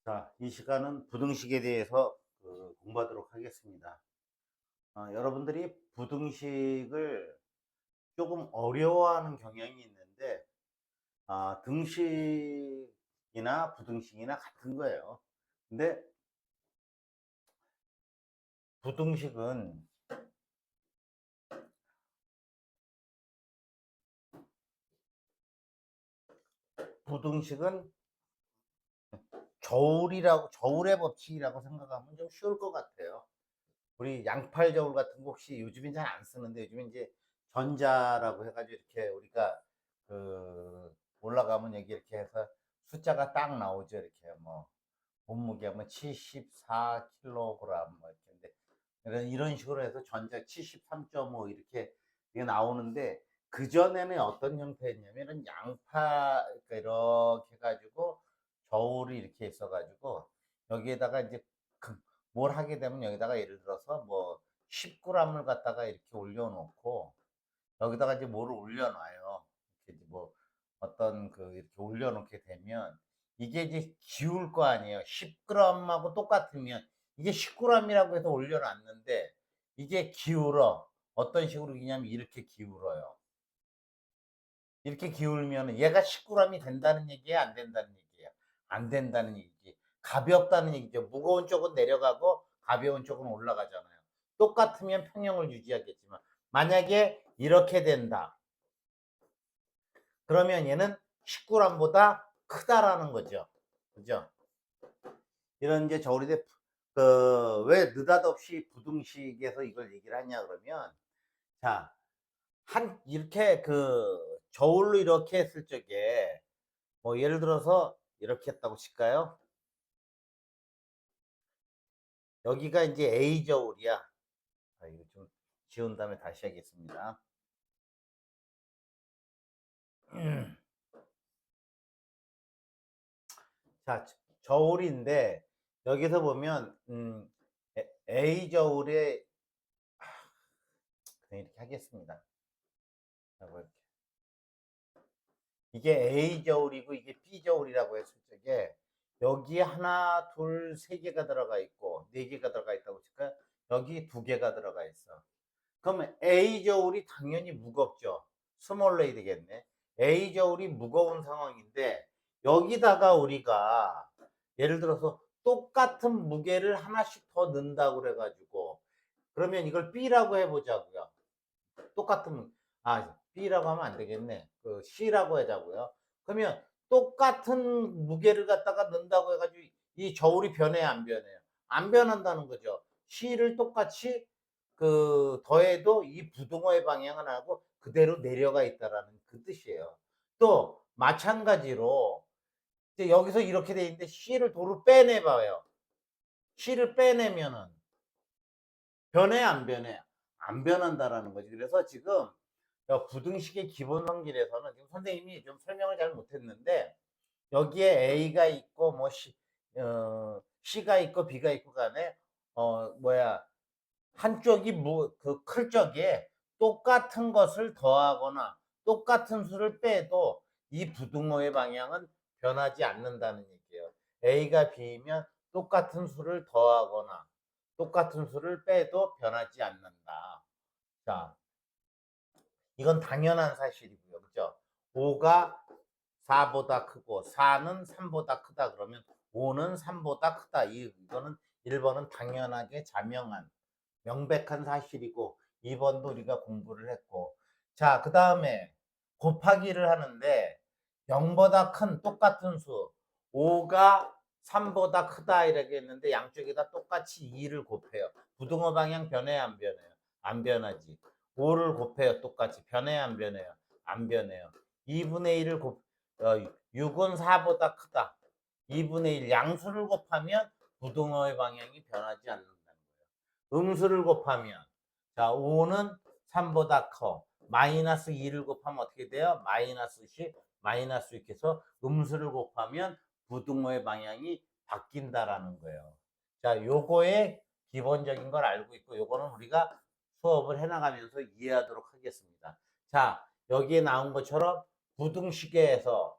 자, 이 시간은 부등식에 대해서 공부하도록 하겠습니다. 여러분들이 부등식을 조금 어려워하는 경향이 있는데, 등식이나 부등식이나 같은 거예요. 근데 부등식은, 부등식은 저울의 법칙이라고 생각하면 좀 쉬울 것 같아요. 우리 양팔 저울 같은 거 혹시 요즘엔 잘 안 쓰는데, 요즘엔 이제 전자라고 해가지고 이렇게 우리가 올라가면 여기 이렇게 해서 숫자가 딱 나오죠. 이렇게 뭐 몸무게 뭐 74kg 뭐 이렇게. 이런 식으로 해서 전자 73.5 이렇게 이게 나오는데, 그 전에는 어떤 형태였냐면은 양파, 그러니까 이렇게 해가지고 저울이 이렇게 있어가지고 여기에다가 이제 그 뭘 하게 되면 여기다가 예를 들어서 뭐 10g을 갖다가 이렇게 올려놓고 여기다가 이제 뭐를 올려놔요. 이렇게 이제 뭐 어떤 이렇게 올려놓게 되면 이게 이제 기울 거 아니에요. 10g하고 똑같으면 이게 10g이라고 해서 올려놨는데 이게 기울어. 어떤 식으로 기냐면 이렇게 기울어요. 이렇게 기울면 얘가 10g이 된다는 얘기예요, 안 된다는 얘기예요? 안 된다는 얘기지. 가볍다는 얘기죠. 무거운 쪽은 내려가고 가벼운 쪽은 올라가잖아요. 똑같으면 평형을 유지하겠지만 만약에 이렇게 된다. 그러면 얘는 19g보다 크다라는 거죠. 그죠? 이런 이제 저울인데, 왜 느닷없이 부등식에서 이걸 얘기를 하냐 그러면, 자, 이렇게 저울로 이렇게 했을 적에, 뭐 예를 들어서 이렇게 했다고 칠까요? 여기가 이제 A 저울이야. 이거 좀 지운 다음에 다시 하겠습니다. 자, 저울인데, 여기서 보면, A 저울에, 그냥 이렇게 하겠습니다. 이게 A 저울이고 이게 B 저울이라고 했을 적에 여기 하나, 둘, 세 개가 들어가 있고 네 개가 들어가 있다고 칠까요? 여기 두 개가 들어가 있어. 그러면 A 저울이 당연히 무겁죠. 스몰레이 되겠네. A 저울이 무거운 상황인데 여기다가 우리가 예를 들어서 똑같은 무게를 하나씩 더 넣는다고 그래가지고 그러면 이걸 B라고 해보자고요. 똑같은 B라고 하면 안 되겠네. C라고 하자고요. 그러면 똑같은 무게를 갖다가 넣는다고 해가지고 이 저울이 변해야 안 변해요? 안 변한다는 거죠. C를 똑같이 더해도 이 부등호의 방향은 하고 그대로 내려가 있다라는 그 뜻이에요. 또 마찬가지로 이제 여기서 이렇게 돼 있는데 C를 도로 빼내봐요. C를 빼내면은 변해 안 변해? 안 변한다라는 거지. 그래서 지금 부등식의 기본 성질에서는 지금 선생님이 좀 설명을 잘 못했는데 여기에 A가 있고 뭐 C가 있고 B가 있고 간에 한쪽이 클 적에 똑같은 것을 더하거나 똑같은 수를 빼도 이 부등호의 방향은 변하지 않는다는 얘기예요. A가 B면 똑같은 수를 더하거나 똑같은 수를 빼도 변하지 않는다. 자, 이건 당연한 사실이고요. 그죠? 5가 4보다 크고 4는 3보다 크다 그러면 5는 3보다 크다. 이거는 1번은 당연하게 자명한 명백한 사실이고 2번도 우리가 공부를 했고, 자, 그 다음에 곱하기를 하는데 0보다 큰 똑같은 수 5가 3보다 크다 이렇게 했는데 양쪽에다 똑같이 2를 곱해요. 부등호 방향 변해요 안 변해요? 안 변하지. 5를 곱해요. 똑같이 변해요 안 변해요? 안 변해요. 2분의 1을 6은 4보다 크다. 2분의 1 양수를 곱하면 부등호의 방향이 변하지 않는다는 거예요. 음수를 곱하면, 자, 5는 3보다 커. 마이너스 2를 곱하면 어떻게 돼요? 마이너스 10, 마이너스 6 해서 음수를 곱하면 부등호의 방향이 바뀐다라는 거예요. 자, 요거의 기본적인 걸 알고 있고 요거는 우리가 수업을 해나가면서 이해하도록 하겠습니다. 자, 여기에 나온 것처럼 부등식에서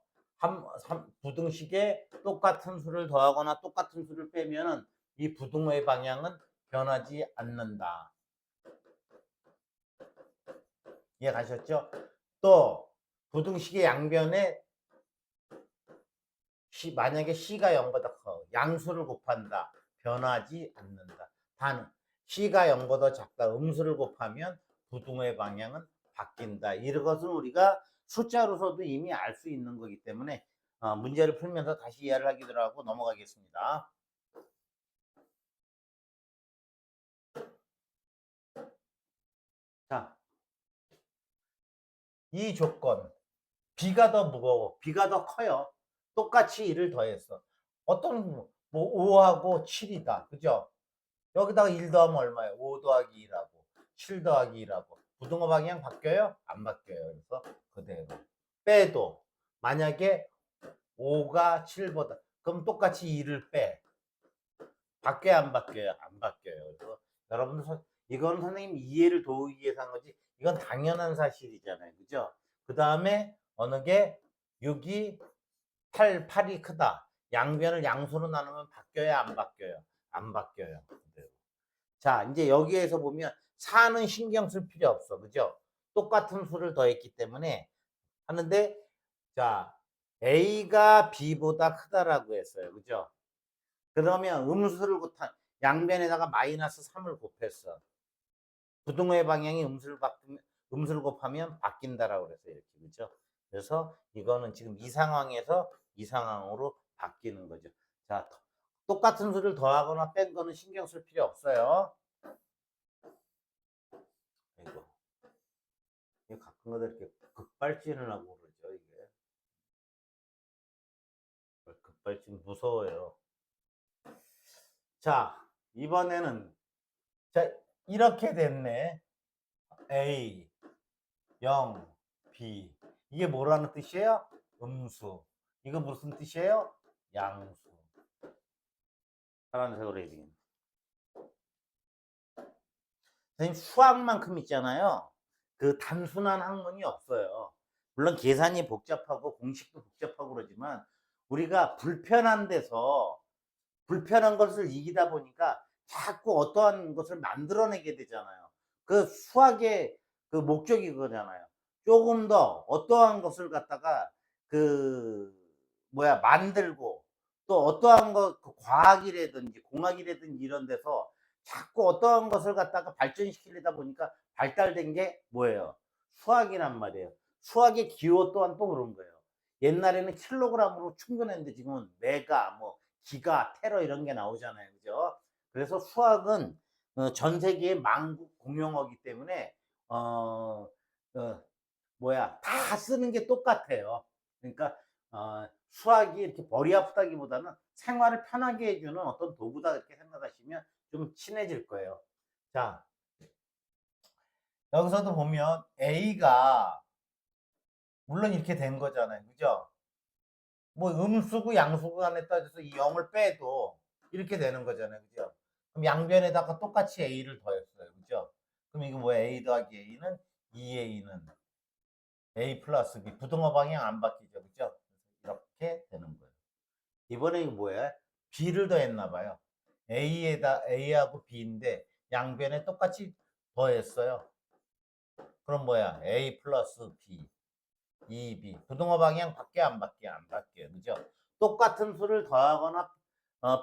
부등식에 똑같은 수를 더하거나 똑같은 수를 빼면은 이 부등호의 방향은 변하지 않는다. 이해가셨죠? 또 부등식의 양변에 만약에 C가 0보다 커 양수를 곱한다. 변하지 않는다. 단 C가 0보다 작다. 음수를 곱하면 부등호의 방향은 바뀐다. 이런 것은 우리가 숫자로서도 이미 알 수 있는 거기 때문에 문제를 풀면서 다시 이해를 하기로 하고 넘어가겠습니다. 자, 이 조건 B가 더 무거워. B가 더 커요. 똑같이 1을 더했어. 어떤 뭐 5하고 7이다. 그죠? 여기다가 1 더하면 얼마예요? 5 더하기 2라고. 7 더하기 2라고. 부등호 방향 바뀌어요? 안 바뀌어요. 그래서 그대로. 빼도 만약에 5가 7보다 그럼 똑같이 2를 빼. 바뀌어요? 안 바뀌어요? 안 바뀌어요. 그래서 여러분들 이건 선생님 이해를 도우기 위해서 한 거지. 이건 당연한 사실이잖아요. 그죠? 그 다음에 어느 게 6이 8이 크다. 양변을 양수로 나누면 바뀌어요? 안 바뀌어요? 안 바뀌어요. 그대로. 자, 이제 여기에서 보면 4는 신경 쓸 필요 없어. 그죠? 똑같은 수를 더했기 때문에 하는데, 자, A가 B보다 크다라고 했어요. 그죠? 그러면 음수를 곱한, 양변에다가 마이너스 3을 곱했어. 부등호의 방향이 음수를 곱하면 바뀐다라고 그랬어요. 이렇게. 그죠? 그래서 이거는 지금 이 상황에서 이 상황으로 바뀌는 거죠. 자, 똑같은 수를 더하거나 뺀 거는 신경 쓸 필요 없어요. 이거. 이게 가끔가다 이렇게 급발진을 하고 그러죠, 이게. 급발진 무서워요. 자, 이번에는, 자, 이렇게 됐네. A, 0, B. 이게 뭐라는 뜻이에요? 음수. 이거 무슨 뜻이에요? 양수. 파란색으로 해야 되겠네. 선생님, 수학만큼 있잖아요. 그 단순한 학문이 없어요. 물론 계산이 복잡하고 공식도 복잡하고 그러지만 우리가 불편한 데서 불편한 것을 이기다 보니까 자꾸 어떠한 것을 만들어내게 되잖아요. 그 수학의 그 목적이 그거잖아요. 조금 더 어떠한 것을 갖다가 그 만들고 또 어떠한 것, 그 과학이라든지 공학이라든지 이런 데서 자꾸 어떠한 것을 갖다가 발전시키려다 보니까 발달된 게 뭐예요? 수학이란 말이에요. 수학의 기호 또한 또 그런 거예요. 옛날에는 킬로그램으로 충분했는데 지금은 메가, 기가, 테러 이런 게 나오잖아요. 그죠? 그래서 수학은 전 세계의 만국 공용어기 때문에 어, 어, 다 쓰는 게 똑같아요. 그러니까 수학이 이렇게 머리 아프다기보다는 생활을 편하게 해주는 어떤 도구다 이렇게 생각하시면 좀 친해질 거예요. 자, 여기서도 보면 A가 물론 이렇게 된 거잖아요. 그죠? 뭐 음수고 양수고 간에 따져서 이 0을 빼도 이렇게 되는 거잖아요. 그죠? 그럼 양변에다가 똑같이 A를 더했어요. 그죠? 그럼 이거 뭐야? A 더하기 A는 2A는 A 플러스 B. 부등호 방향 안 바뀌죠. 그죠? 이렇게 되는 거예요. 이번에 이거 뭐야? B를 더했나 봐요. A하고 B인데 양변에 똑같이 더했어요. 그럼 뭐야? A 플러스 B. 2B. 부등호 방향 바뀌어 안 바뀌어? 안 바뀌어요. 그죠? 똑같은 수를 더하거나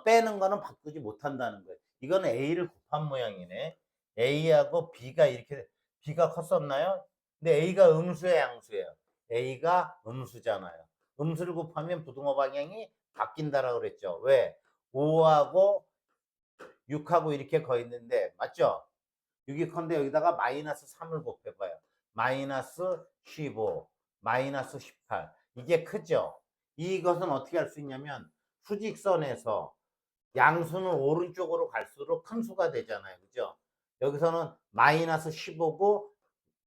빼는 거는 바꾸지 못한다는 거예요. 이거는 A를 곱한 모양이네. A하고 B가 이렇게 B가 컸었나요? 근데 A가 음수예요, 양수예요? A가 음수잖아요. 음수를 곱하면 부등호 방향이 바뀐다라고 그랬죠. 왜? 5하고 6하고 이렇게 거 있는데 맞죠? 6이 컨데 여기다가 마이너스 3을 곱해봐요. 마이너스 15, 마이너스 18. 이게 크죠? 이것은 어떻게 할 수 있냐면 수직선에서 양수는 오른쪽으로 갈수록 큰 수가 되잖아요. 그죠? 여기서는 마이너스 15고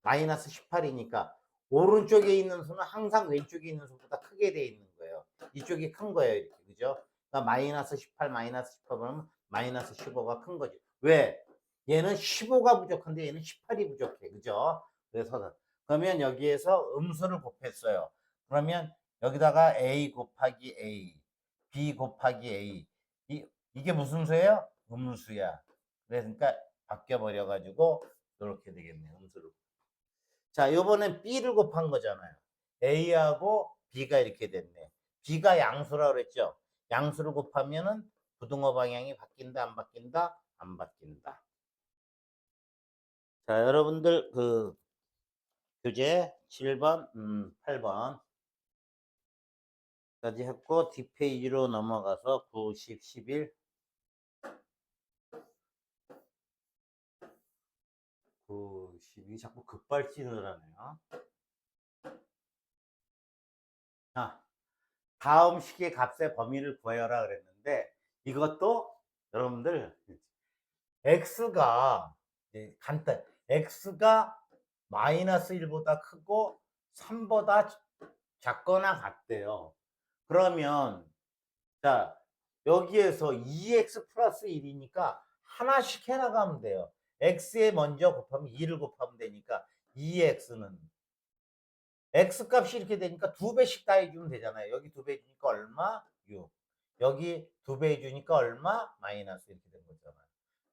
마이너스 18이니까 오른쪽에 있는 수는 항상 왼쪽에 있는 수보다 크게 돼 있는 거예요. 이쪽이 큰 거예요. 이렇게. 그죠? 그러니까 마이너스 18, 마이너스 18 그러면 마이너스 15가 큰 거죠. 왜? 얘는 15가 부족한데 얘는 18이 부족해. 그죠? 그래서 그러면 여기에서 음수를 곱했어요. 그러면 여기다가 A 곱하기 A, B 곱하기 A. 이게 무슨 수예요? 음수야. 그러니까 바뀌어버려 가지고 이렇게 되겠네. 음수로. 자, 요번엔 B를 곱한 거잖아요. A하고 B가 이렇게 됐네. B가 양수라고 그랬죠? 양수를 곱하면은 부등호 방향이 바뀐다, 안 바뀐다? 안 바뀐다. 자, 여러분들 그 교재 7번, 8번 까지 했고 뒷페이지로 넘어가서 90, 11, 92 자꾸 급발진을 하네요. 자, 다음 식의 값의 범위를 구해라 그랬는데 이것도 여러분들 x가 간단 x가 마이너스 1보다 크고 3보다 작거나 같대요. 그러면 자 여기에서 2x 플러스 1이니까 하나씩 해나가면 돼요. x에 먼저 곱하면 2를 곱하면 되니까 2x는 x 값이 이렇게 되니까 2배씩 다 해주면 되잖아요. 여기 2배 해주니까 얼마? 6. 여기 2배 해주니까 얼마? 마이너스 이렇게 된 거잖아요.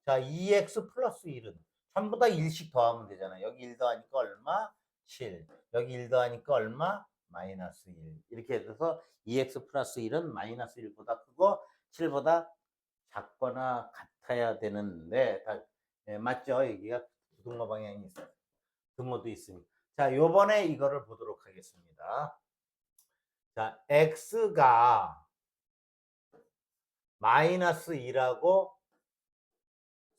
자, 2x 플러스 1은 전부 다 1씩 더하면 되잖아요. 여기 1 더하니까 얼마? 7. 여기 1 더하니까 얼마? 마이너스 1. 이렇게 해서 2x 플러스 1은 마이너스 1보다 크고 7보다 작거나 같아야 되는데 맞죠? 여기가 부등호 방향이 있어요. 등호도 있으니까. 자, 요번에 이거를 보도록 하겠습니다. 자, x가 마이너스 2하고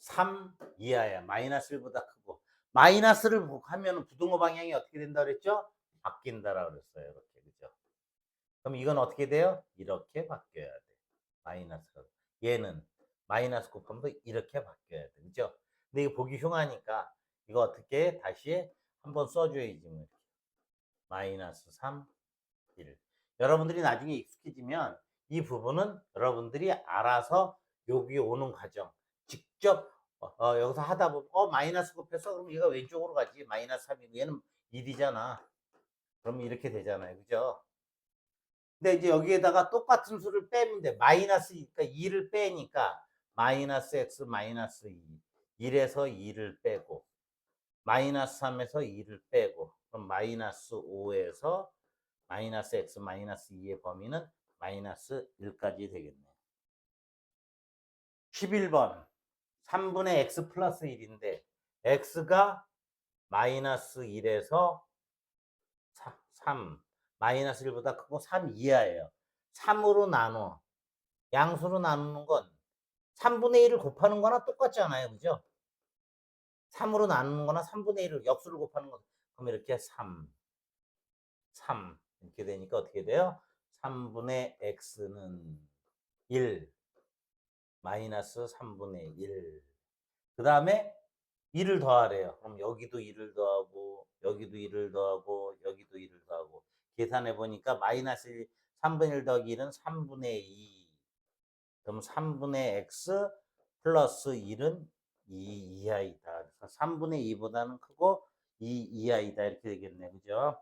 3 이하야. 마이너스 1보다 크고. 마이너스를 하면 부등호 방향이 어떻게 된다 그랬죠? 바뀐다라고 그랬어요. 이렇게. 그죠? 그럼 이건 어떻게 돼요? 이렇게 바뀌어야 돼. 마이너스가. 얘는 마이너스 곱하면 이렇게 바뀌어야 돼. 그죠? 근데 이거 보기 흉하니까 이거 어떻게 다시 한번 써줘야지. 뭐. 마이너스 3, 1. 여러분들이 나중에 익숙해지면 이 부분은 여러분들이 알아서 여기 오는 과정 직접 여기서 하다 보면 마이너스 곱해서 그럼 얘가 왼쪽으로 가지. 마이너스 3이고 얘는 1이잖아. 그럼 이렇게 되잖아요. 그죠? 근데 이제 여기에다가 똑같은 수를 빼면 돼. 마이너스니까 2를 빼니까 마이너스 x 마이너스 2. 1에서 2를 빼고 마이너스 3에서 2를 빼고 그럼 마이너스 5에서 마이너스 x 마이너스 2의 범위는 마이너스 1까지 되겠네요. 11번 3분의 x 플러스 1인데 x가 마이너스 1에서 3 마이너스 1보다 크고 3 이하예요. 3으로 나눠 양수로 나누는 건 3분의 1을 곱하는 거나 똑같잖아요. 그죠? 3으로 나누는 거나 3분의 1을 역수를 곱하는 거 그럼 이렇게 3 이렇게 되니까 어떻게 돼요? 3분의 x는 1 마이너스 3분의 1. 그 다음에 1을 더하래요. 그럼 여기도 1을 더하고 여기도 1을 더하고 여기도 1을 더하고 계산해 보니까 마이너스 1, 3분의 1 더하기 1은 3분의 2. 그럼 3분의 x 플러스 1은 2 이하이다. 그래서 3분의 2보다는 크고 2 이하이다. 이렇게 되겠네. 그죠?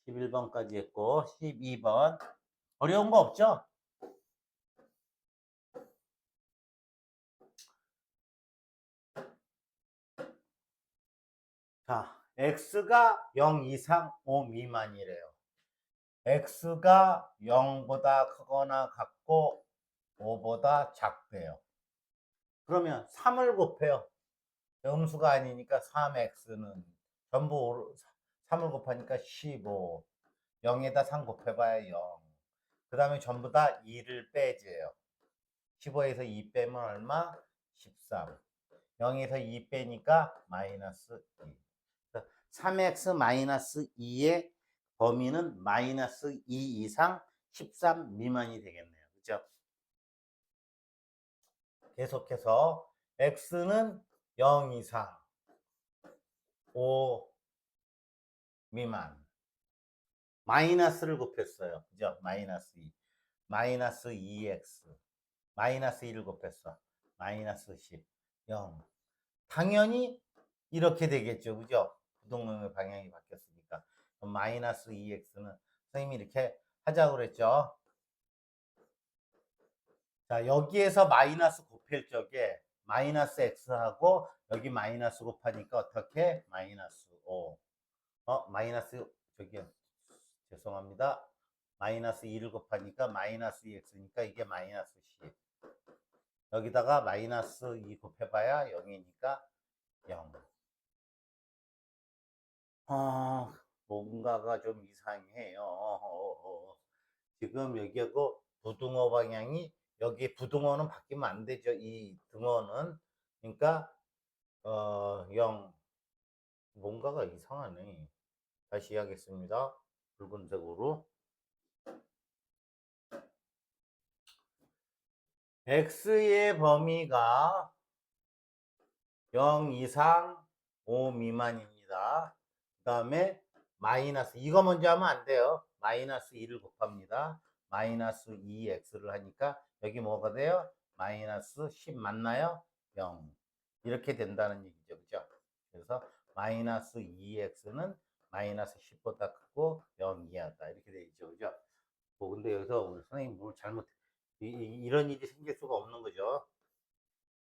11번까지 했고 12번 어려운 거 없죠? 자, x가 0 이상 5 미만이래요. x가 0보다 크거나 같고 5보다 작대요. 그러면 3을 곱해요. 음수가 아니니까 3x는 전부 3을 곱하니까 15. 0에다 3 곱해봐야 0. 그 다음에 전부 다 2를 빼줘요. 15에서 2 빼면 얼마? 13. 0에서 2 빼니까 마이너스 2. 3x 마이너스 2의 범위는 마이너스 2 이상 13 미만이 되겠네요. 그죠? 계속해서 x는 0 이상 5 미만 마이너스를 곱했어요. 그죠? 마이너스 2. 마이너스 2x 마이너스 1을 곱했어. 마이너스 10 0. 당연히 이렇게 되겠죠. 그죠? 부동의 방향이 바뀌었으니까. 마이너스 2x는 선생님이 이렇게 하자고 그랬죠. 자, 여기에서 마이너스 곱할 적에 마이너스 x하고 여기 마이너스 곱하니까 어떻게? 마이너스 5. 마이너스, 저기요. 죄송합니다. 마이너스 2를 곱하니까 마이너스 2x니까 이게 마이너스 10. 여기다가 마이너스 2 곱해봐야 0이니까 0. 뭔가가 좀 이상해요. 지금 여기하고 부등호 방향이, 여기 부등호는 바뀌면 안 되죠. 이 등호는. 그러니까 0. 뭔가가 이상하네. 다시 하겠습니다. 붉은색으로. x의 범위가 0 이상 5 미만입니다. 그 다음에 마이너스, 이거 먼저 하면 안 돼요. 마이너스 2를 곱합니다. 마이너스 2x를 하니까 여기 뭐가 돼요? 마이너스 10 맞나요? 0. 이렇게 된다는 얘기죠. 그죠? 그래서 마이너스 2x는 마이너스 10보다 크고 0 이하다. 이렇게 되죠. 그죠? 근데 여기서 우리 선생님 뭘 잘못, 이런 일이 생길 수가 없는 거죠.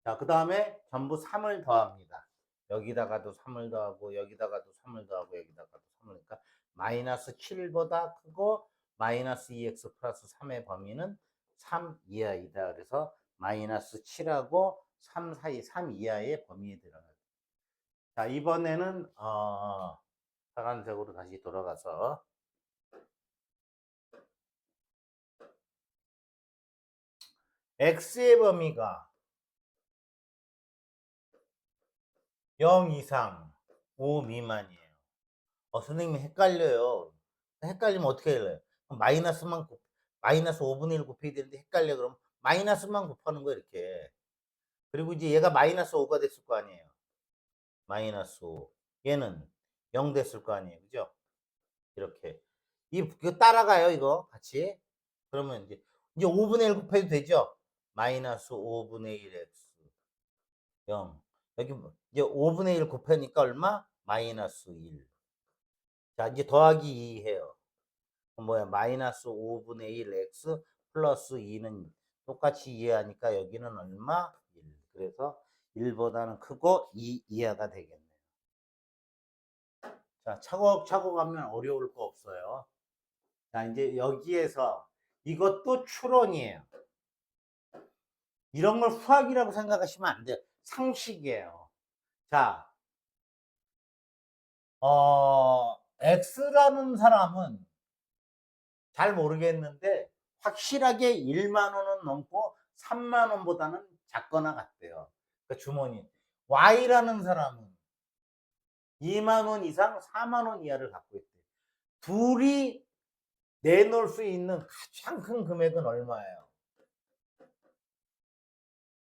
자, 그 다음에 전부 3을 더합니다. 여기다가도 3을 더하고, 여기다가도 3을 더하고, 여기다가도 3을, 그러니까 마이너스 7보다 크고 마이너스 2x 플러스 3의 범위는 3 이하이다. 그래서 마이너스 7하고 3 사이, 3 이하의 범위에 들어가요. 자, 이번에는 파란색으로 다시 돌아가서 x의 범위가 0 이상 5 미만이에요. 선생님이 헷갈려요. 헷갈리면 어떻게 해요? 마이너스 5분의 1 곱해야 되는데 헷갈려. 그럼 마이너스만 곱하는 거야, 이렇게. 그리고 이제 얘가 마이너스 5가 됐을 거 아니에요. 마이너스 5. 얘는 0 됐을 거 아니에요. 그죠? 이렇게. 이거 따라가요, 이거. 같이. 그러면 이제 5분의 1 곱해도 되죠? 마이너스 5분의 1x. 0. 여기 이제 5분의 1 곱하니까 얼마? 마이너스 1. 자, 이제 더하기 2 해요. 뭐야? 마이너스 5분의 1 x 플러스 2는 똑같이 이해하니까 여기는 얼마? 1. 그래서 1보다는 크고 2 이하가 되겠네요. 자, 차곡차곡 하면 어려울 거 없어요. 자, 이제 여기에서 이것도 추론이에요. 이런 걸 수학이라고 생각하시면 안 돼요. 상식이에요. 자, X라는 사람은 잘 모르겠는데 확실하게 1만 원은 넘고 3만 원보다는 작거나 같대요. 그 주머니. Y라는 사람은 2만 원 이상 4만 원 이하를 갖고 있대요. 둘이 내놓을 수 있는 가장 큰 금액은 얼마예요?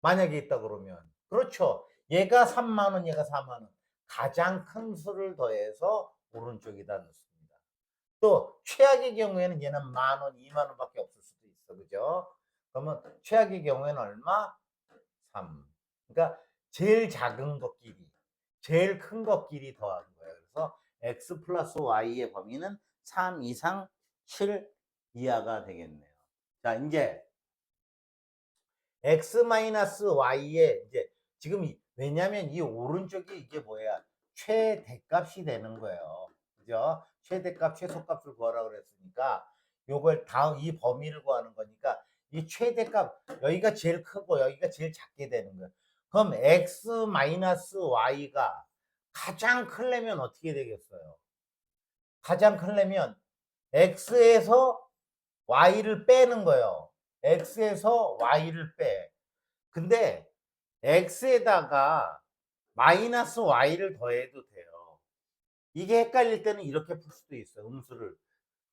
만약에 있다 그러면. 그렇죠. 얘가 3만 원, 얘가 4만 원. 가장 큰 수를 더해서 오른쪽에다 넣습니다. 또 최악의 경우에는 얘는 10,000원, 2만 원밖에 없을 수도 있어. 그죠? 그러면 최악의 경우에는 얼마? 3. 그러니까 제일 작은 것끼리, 제일 큰 것끼리 더하는 거예요. 그래서 x 플러스 y의 범위는 3 이상 7 이하가 되겠네요. 자, 이제 x 마이너스 y의 이제 지금 왜냐면 이 오른쪽이 이게 뭐야? 최대값이 되는 거예요. 그죠? 최대값, 최소값을 구하라 그랬으니까 요걸 다음 이 범위를 구하는 거니까 이 최대값 여기가 제일 크고 여기가 제일 작게 되는 거예요. 그럼 x 마이너스 y가 가장 크려면 어떻게 되겠어요? 가장 크려면 x에서 y를 빼는 거예요. x에서 y를 빼. 근데 x에다가 마이너스 y를 더해도 돼요. 이게 헷갈릴 때는 이렇게 풀 수도 있어요. 음수를.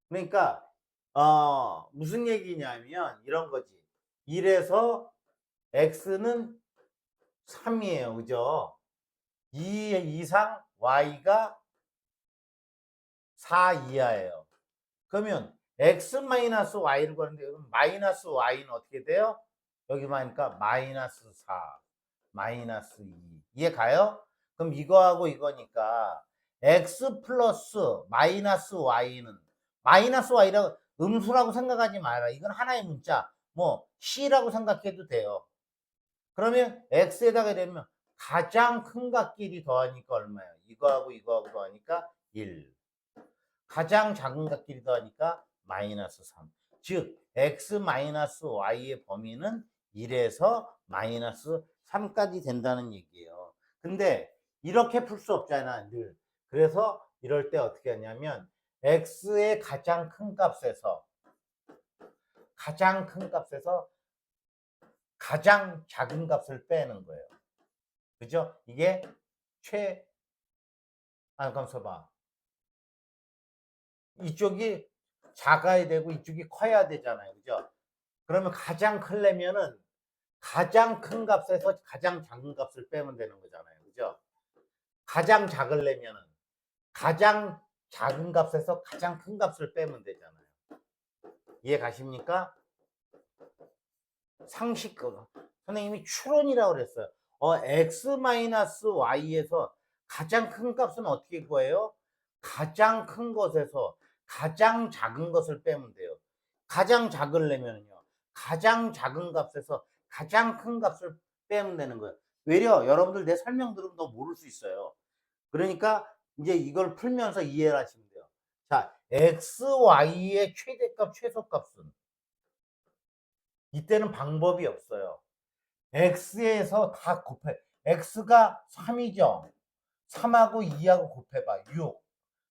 그러니까 무슨 얘기냐면 이런 거지. 1에서 x는 3이에요. 그죠? 2 이상 y가 4 이하예요. 그러면 x 마이너스 y를 구하는데 마이너스 y는 어떻게 돼요? 여기만 하니까 마이너스 4, 마이너스 2. 이해 가요? 그럼 이거하고 이거니까 x 플러스 마이너스 y는 마이너스 y라고 음수라고 생각하지 마라. 이건 하나의 문자. 뭐 C라고 생각해도 돼요. 그러면 X에다가 되면 가장 큰 값끼리 더하니까 얼마야? 이거하고 더하니까 1. 가장 작은 값끼리 더하니까 마이너스 3. 즉 X 마이너스 Y의 범위는 1에서 마이너스 3까지 된다는 얘기예요. 근데 이렇게 풀 수 없잖아, 늘. 그래서 이럴 때 어떻게 하냐면 X의 가장 큰 값에서 가장 작은 값을 빼는 거예요. 그죠? 이게 가만있어 봐. 이쪽이 작아야 되고 이쪽이 커야 되잖아요. 그죠? 그러면 가장 크려면은 가장 큰 값에서 가장 작은 값을 빼면 되는 거잖아요. 그죠? 가장 작으려면은 가장 작은 값에서 가장 큰 값을 빼면 되잖아요. 이해 가십니까? 상식, 선생님이 추론이라고 그랬어요. x-y에서 가장 큰 값은 어떻게 구해요? 가장 큰 것에서 가장 작은 것을 빼면 돼요. 가장 작으려면요. 가장 작은 값에서 가장 큰 값을 빼면 되는 거예요. 외려 여러분들 내 설명 들으면 더 모를 수 있어요. 그러니까 이제 이걸 풀면서 이해를 하시면 돼요. 자, x, y의 최대값, 최소값은 이때는 방법이 없어요. x에서 다 곱해. x가 3이죠. 3하고 2하고 곱해봐. 6.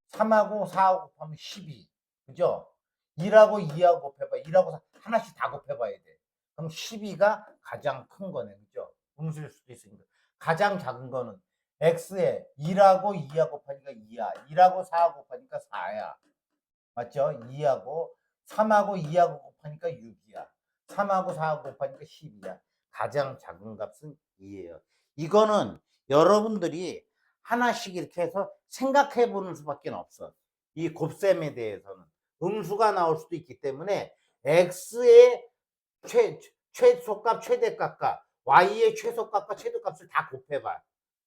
3하고 4하고 곱하면 12. 그죠? 1하고 2하고 곱해봐. 1하고 4 하나씩 다 곱해봐야 돼. 그럼 12가 가장 큰 거네. 그죠? 음수일 수도 있으니까. 가장 작은 거는 x에 1하고 2하고 곱하니까 2야. 1하고 4하고 곱하니까 4야. 맞죠? 2하고 3하고 2하고 곱하니까 6이야. 3하고 4하고 곱하니까 10이야. 가장 작은 값은 2예요. 이거는 여러분들이 하나씩 이렇게 해서 생각해 보는 수밖에 없어. 이 곱셈에 대해서는. 음수가 나올 수도 있기 때문에 x의 최소값, 최대값과 y의 최소값과 최대값을 다 곱해봐.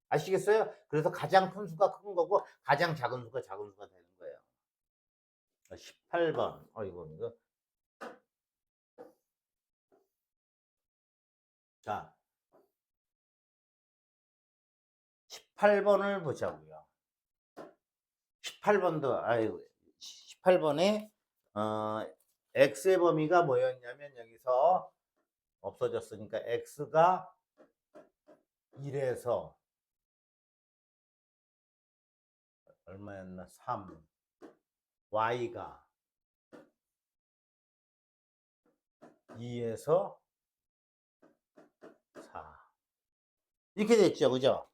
아시겠어요? 그래서 가장 큰 수가 큰 거고 가장 작은 수가 작은 수가 되는 거예요. 18번. 이거. 자, 18번을 보자고요. 18번도, 18번에, x의 범위가 뭐였냐면 여기서 없어졌으니까 x가 1에서 얼마였나? 3. y가 2에서 4. 이렇게 됐죠. 그죠?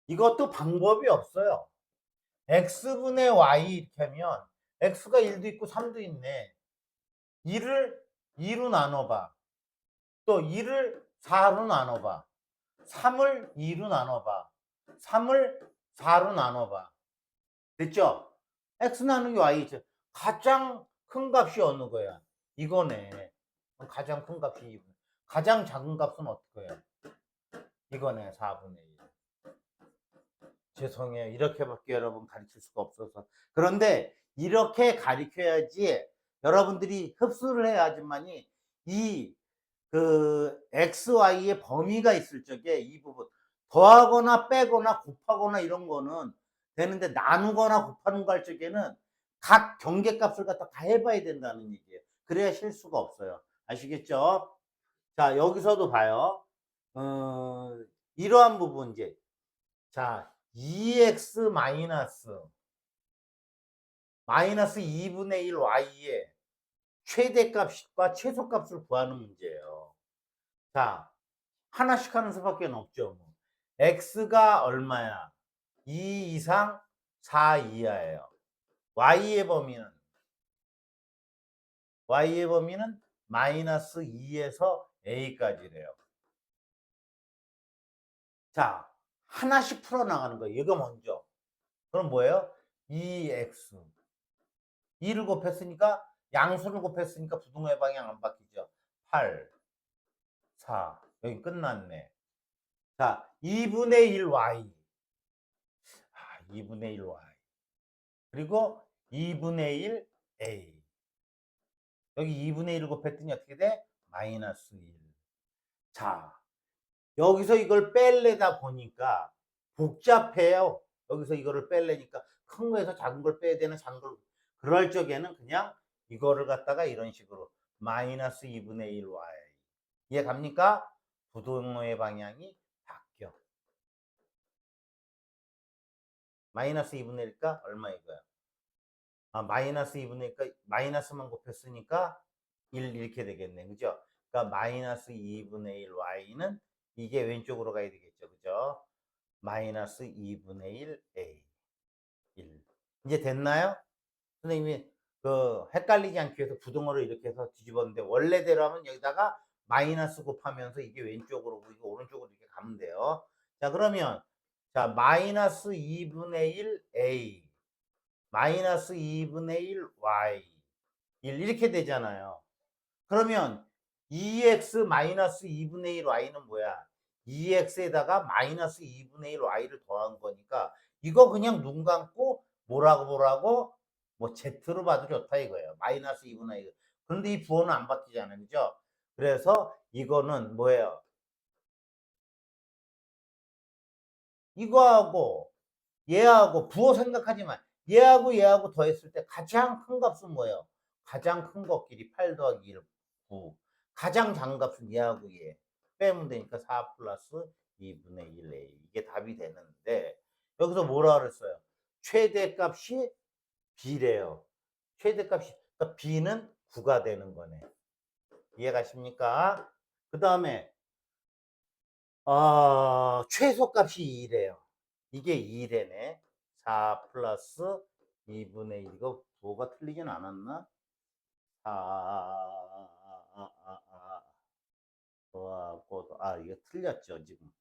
이것도 방법이 없어요. x분의 y 이렇게 하면 x가 1도 있고 3도 있네. 2를 2로 나눠봐. 또 2를 4로 나눠봐. 3을 2로 나눠봐. 3을 4로 나눠봐. 됐죠? x 나누기 y죠. 가장 큰 값이 어느 거야? 이거네. 가장 큰 값이 2분. 가장 작은 값은 어떻게 해요? 이거네. 4분의 1. 죄송해요. 이렇게밖에 여러분 가르칠 수가 없어서. 그런데 이렇게 가르쳐야지 여러분들이 흡수를 해야지만이 XY의 범위가 있을 적에 이 부분 더하거나 빼거나 곱하거나 이런 거는 되는데 나누거나 곱하는 거 할 적에는 각 경계값을 갖다 다 해봐야 된다는 얘기예요. 그래야 실수가 없어요. 아시겠죠? 자, 여기서도 봐요. 이러한 부분 이제 자 2x 마이너스 2분의 1 y의 최대값과 최소값을 구하는 문제예요. 자, 하나씩 하는 수밖에 없죠. x가 얼마야? 2 이상 4 이하예요. y의 범위는 마이너스 2에서 a까지래요. 자, 하나씩 풀어나가는 거예요. 이거 먼저. 그럼 뭐예요? 2x. 2를 곱했으니까 양수를 곱했으니까 부등호의 방향 안 바뀌죠. 8, 4. 여기 끝났네. 자, 2분의 1 y. 2분의 1 y. 그리고 2분의 1 a. 여기 2분의 1 곱했더니 어떻게 돼? 마이너스 1. 자, 여기서 이걸 뺄래다 보니까 복잡해요. 여기서 이거를 뺄래니까 큰 거에서 작은 걸 빼야 되는 작은 걸. 그럴 적에는 그냥 이거를 갖다가 이런 식으로 마이너스 2분의 1 y. 이해 갑니까? 부동호의 방향이 바뀌어. 마이너스 2분의 1이니까 얼마 이거야? 마이너스 2분의 1이니까 마이너스만 곱했으니까 1 이렇게 되겠네. 그죠? 그러니까 마이너스 2분의 1 y는 이게 왼쪽으로 가야 되겠죠. 그죠? 마이너스 2분의 1 a 1. 이제 됐나요? 선생님이 그 헷갈리지 않기 위해서 부등호를 이렇게 해서 뒤집었는데 원래대로 하면 여기다가 마이너스 곱하면서 이게 왼쪽으로 이거 오른쪽으로 이렇게 가면 돼요. 자, 그러면 자, 마이너스 2분의 1 a 마이너스 2분의 1 y 1 이렇게 되잖아요. 그러면 2x 마이너스 2분의 1 y는 뭐야? 2x에다가 마이너스 2분의 1 y를 더한 거니까 이거 그냥 눈 감고 뭐라고 뭐 z로 봐도 좋다 이거예요. 마이너스 2분의 1. 그런데 이 부호는 안 바뀌잖아요. 그죠? 그래서 이거는 뭐예요? 이거하고 얘하고 부호 생각하지 마. 얘하고 더했을 때 가장 큰 값은 뭐예요? 가장 큰 것끼리 8 더하기 1, 9. 가장 작은 값은 얘하고 얘. 빼면 되니까 4 플러스 2분의 1a. 이게 답이 되는데 여기서 뭐라 그랬어요? 최대값이 b래요. 최대값이 그러니까 b는 9가 되는 거네. 이해가십니까? 그 다음에 최소값이 2래요. 이게 2래네. 4 플러스 2분의 1. 이거 부호가 틀리진 않았나? 4, 이거 틀렸죠, 지금.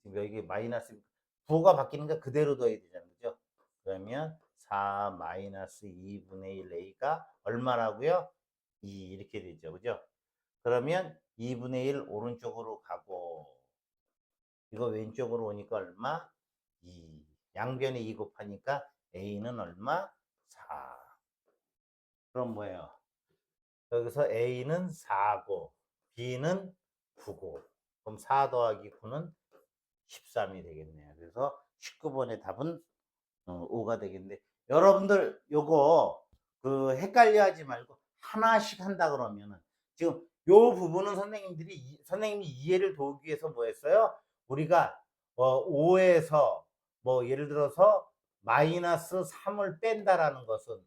지금 여기 마이너스, 부호가 바뀌니까 그대로 둬야 되잖아요. 그죠? 그러면 4 마이너스 2분의 1 a가 얼마라고요? 2 이렇게 되죠. 그죠? 그러면 2분의 1 오른쪽으로 가고, 이거 왼쪽으로 오니까 얼마? 2. 양변에 2 곱하니까 a는 얼마? 4. 그럼 뭐예요? 여기서 a는 4고 b는 9고 그럼 4 더하기 9는 13이 되겠네요. 그래서 19번의 답은 5가 되겠는데 여러분들 요거 그 헷갈려 하지 말고 하나씩 한다 그러면은 지금 요 부분은 선생님이 이해를 도우기 위해서 뭐 했어요? 우리가 5에서 뭐 예를 들어서 마이너스 3을 뺀다라는 것은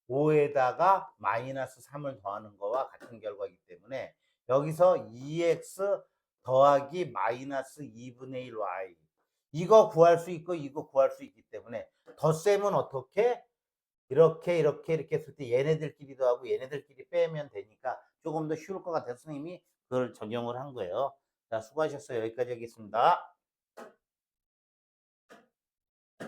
5에다가 마이너스 3을 더하는 거와 같은 결과이기 때문에 여기서 2x 더하기 마이너스 2분의 1 y 이거 구할 수 있고 이거 구할 수 있기 때문에 덧셈은 어떻게? 이렇게 했을 때 얘네들끼리 더하고 얘네들끼리 빼면 되니까 조금 더 쉬울 것 같아서 선생님이 그걸 적용을 한 거예요. 자, 수고하셨어요. 여기까지 하겠습니다.